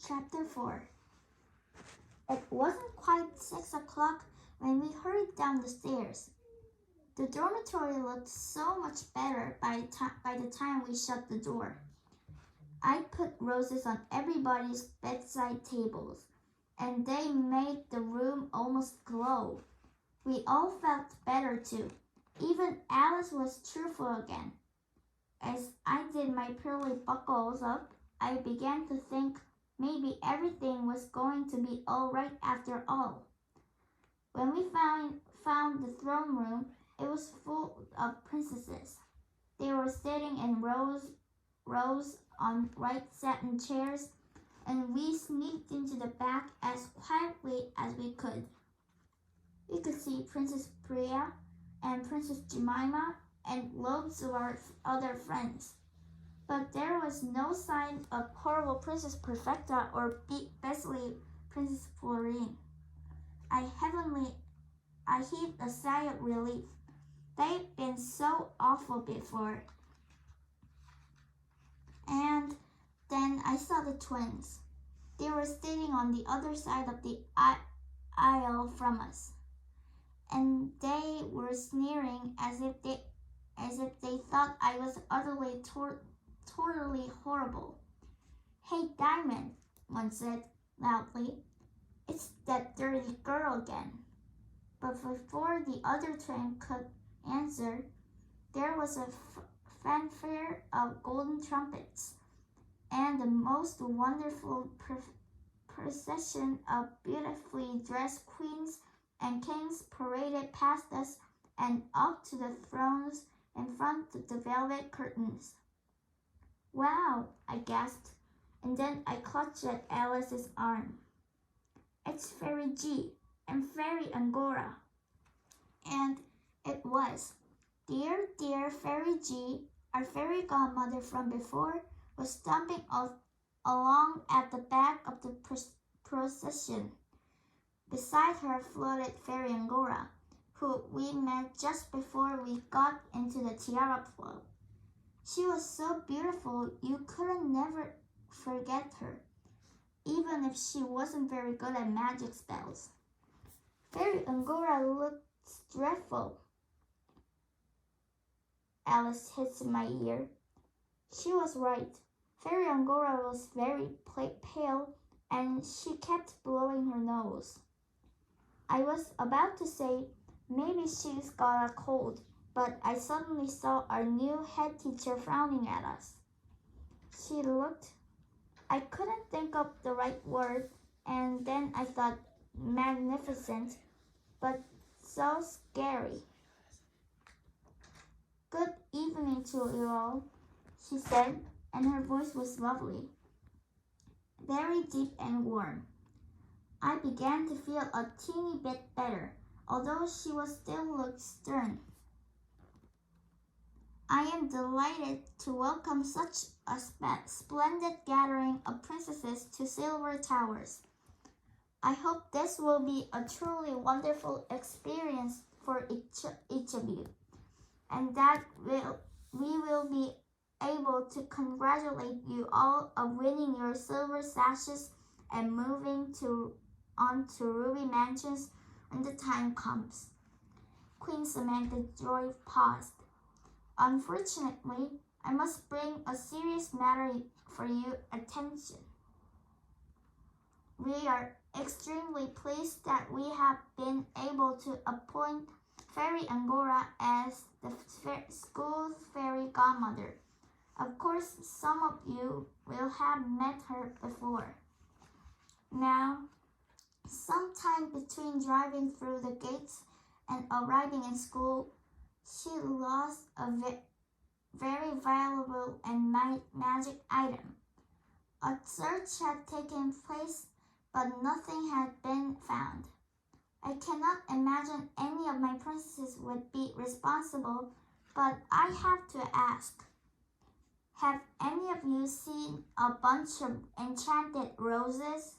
Chapter 4. It wasn't quite 6 o'clock when we hurried down the stairs. The dormitory looked so much better by the time we shut the door. I put roses on everybody's bedside tables, and they made the room almost glow. We all felt better too. Even Alice was cheerful again. As I did my pearly buckles up, I began to think maybe everything was going to be all right after all. When we found the throne room, it was full of princesses. They were sitting in rows on bright satin chairs, and we sneaked into the back as quietly as we could. We could see Princess Priya and Princess Jemima and loads of our other friends. But there was no sign of horrible Princess Perfecta or beastly Princess Florine. I heaved a sigh of relief. They'd been so awful before. And then I saw the twins. They were sitting on the other side of the aisle from us, and they were sneering as if they thought I was utterly totally horrible. "Hey, Diamond," one said loudly. "It's that dirty girl again." But before the other twin could answer, there was a fanfare of golden trumpets, and the most wonderful procession of beautifully dressed queens and kings paraded past us and up to the thrones in front of the velvet curtains. "Wow," I gasped, and then I clutched at Alice's arm. "It's Fairy G and Fairy Angora." And it was. Dear Fairy G, our fairy godmother from before, was stomping along at the back of the procession. Beside her floated Fairy Angora, who we met just before we got into the Tiara Club. She was so beautiful you couldn't never forget her, even if she wasn't very good at magic spells. Fairy Angora looked dreadful. Alice hissed in my ear. She was right. Fairy Angora was very pale, and she kept blowing her nose. I was about to say, maybe she's got a cold, but I suddenly saw our new head teacher frowning at us. She looked, I couldn't think of the right word, and then I thought magnificent, but so scary. "Good evening to you all," she said, and her voice was lovely, very deep and warm. I began to feel a teeny bit better, although she still looked stern. "I am delighted to welcome such a splendid gathering of princesses to Silver Towers. I hope this will be a truly wonderful experience for each of you, and that we will be able to congratulate you all on winning your silver sashes and moving on to ruby mansions when the time comes." Queen Samantha Joy paused. "Unfortunately, I must bring a serious matter for your attention. We are extremely pleased that we have been able to appoint Fairy Angora as the school's fairy godmother. Of course, some of you will have met her before. Now, sometime between driving through the gates and arriving in school, she lost a very valuable and magic item. A search had taken place, but nothing had been found. I cannot imagine any of my princesses would be responsible, but I have to ask. Have any of you seen a bunch of enchanted roses?"